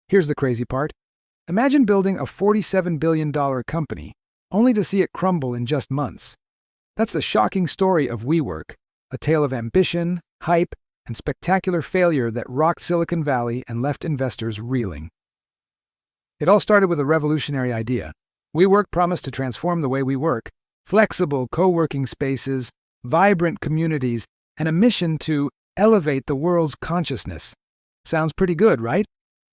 Here's the crazy part. Imagine building a $47 billion company, only to see it crumble in just months. That's the shocking story of WeWork, a tale of ambition, hype, and spectacular failure that rocked Silicon Valley and left investors reeling. It all started with a revolutionary idea. WeWork promised to transform the way we work: flexible co-working spaces, vibrant communities, and a mission to elevate the world's consciousness. Sounds pretty good, right?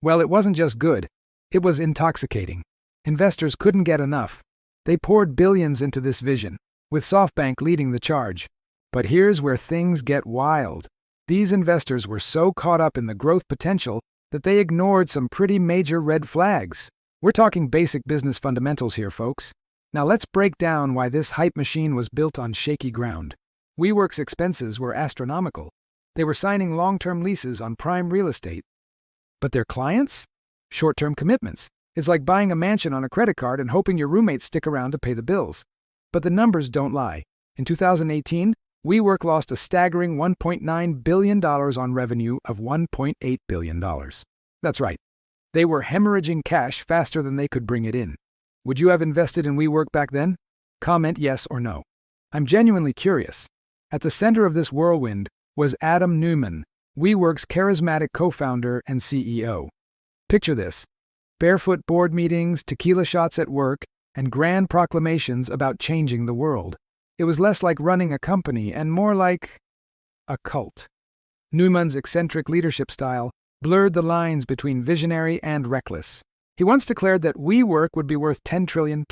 Well, it wasn't just good. It was intoxicating. Investors couldn't get enough. They poured billions into this vision, with SoftBank leading the charge. But here's where things get wild. These investors were so caught up in the growth potential that they ignored some pretty major red flags. We're talking basic business fundamentals here, folks. Now let's break down why this hype machine was built on shaky ground. WeWork's expenses were astronomical. They were signing long-term leases on prime real estate. But their clients? Short-term commitments. It's like buying a mansion on a credit card and hoping your roommates stick around to pay the bills. But the numbers don't lie. In 2018, WeWork lost a staggering $1.9 billion on revenue of $1.8 billion. That's right. They were hemorrhaging cash faster than they could bring it in. Would you have invested in WeWork back then? Comment yes or no. I'm genuinely curious. At the center of this whirlwind was Adam Neumann, WeWork's charismatic co-founder and CEO. Picture this: barefoot board meetings, tequila shots at work, and grand proclamations about changing the world. It was less like running a company and more like a cult. Neumann's eccentric leadership style blurred the lines between visionary and reckless. He once declared that WeWork would be worth $10 trillion.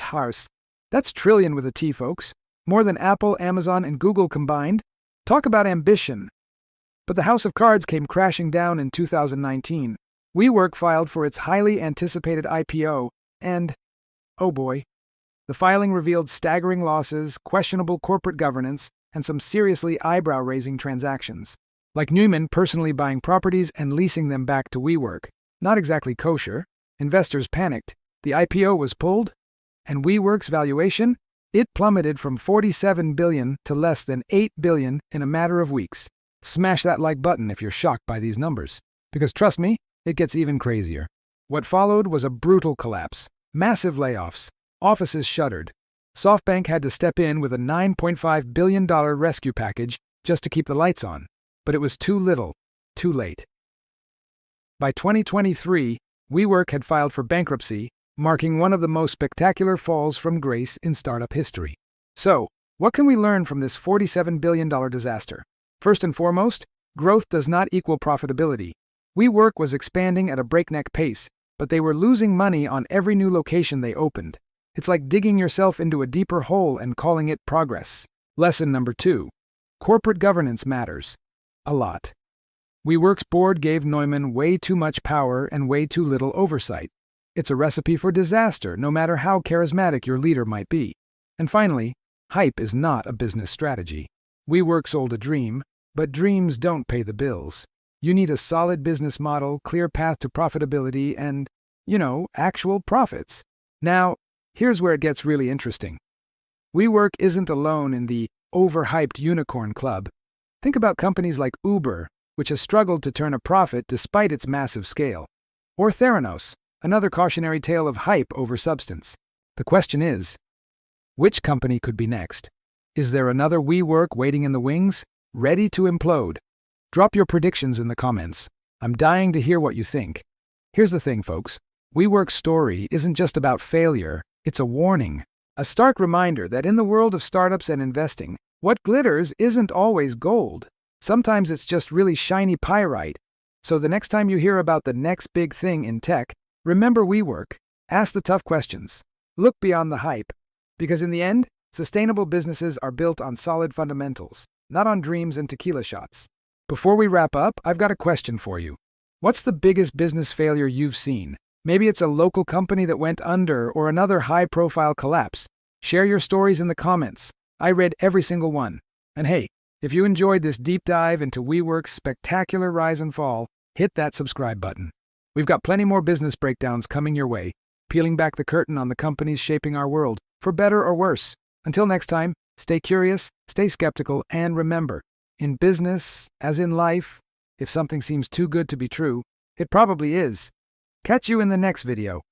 That's trillion with a T, folks. More than Apple, Amazon, and Google combined. Talk about ambition. But the house of cards came crashing down in 2019. WeWork filed for its highly anticipated IPO, and, oh boy, the filing revealed staggering losses, questionable corporate governance, and some seriously eyebrow-raising transactions. Like Neumann personally buying properties and leasing them back to WeWork. Not exactly kosher. Investors panicked. The IPO was pulled, and WeWork's valuation? It plummeted from $47 billion to less than $8 billion in a matter of weeks. Smash that like button if you're shocked by these numbers. Because trust me, it gets even crazier. What followed was a brutal collapse. Massive layoffs. Offices shuttered. SoftBank had to step in with a $9.5 billion rescue package just to keep the lights on. But it was too little, too late. By 2023, WeWork had filed for bankruptcy, marking one of the most spectacular falls from grace in startup history. So, what can we learn from this $47 billion disaster? First and foremost, growth does not equal profitability. WeWork was expanding at a breakneck pace, but they were losing money on every new location they opened. It's like digging yourself into a deeper hole and calling it progress. Lesson number 2. Corporate governance matters. A lot. WeWork's board gave Neumann way too much power and way too little oversight. It's a recipe for disaster, no matter how charismatic your leader might be. And finally, hype is not a business strategy. WeWork sold a dream, but dreams don't pay the bills. You need a solid business model, clear path to profitability, and, actual profits. Now, here's where it gets really interesting. WeWork isn't alone in the overhyped unicorn club. Think about companies like Uber, which has struggled to turn a profit despite its massive scale. Or Theranos, another cautionary tale of hype over substance. The question is, which company could be next? Is there another WeWork waiting in the wings, ready to implode? Drop your predictions in the comments. I'm dying to hear what you think. Here's the thing, folks. WeWork's story isn't just about failure, it's a warning. A stark reminder that in the world of startups and investing, what glitters isn't always gold. Sometimes it's just really shiny pyrite. So the next time you hear about the next big thing in tech, remember WeWork. Ask the tough questions. Look beyond the hype. Because in the end, sustainable businesses are built on solid fundamentals, not on dreams and tequila shots. Before we wrap up, I've got a question for you. What's the biggest business failure you've seen? Maybe it's a local company that went under or another high-profile collapse. Share your stories in the comments. I read every single one. And hey, if you enjoyed this deep dive into WeWork's spectacular rise and fall, hit that subscribe button. We've got plenty more business breakdowns coming your way, peeling back the curtain on the companies shaping our world, for better or worse. Until next time, stay curious, stay skeptical, and remember, in business, as in life, if something seems too good to be true, it probably is. Catch you in the next video.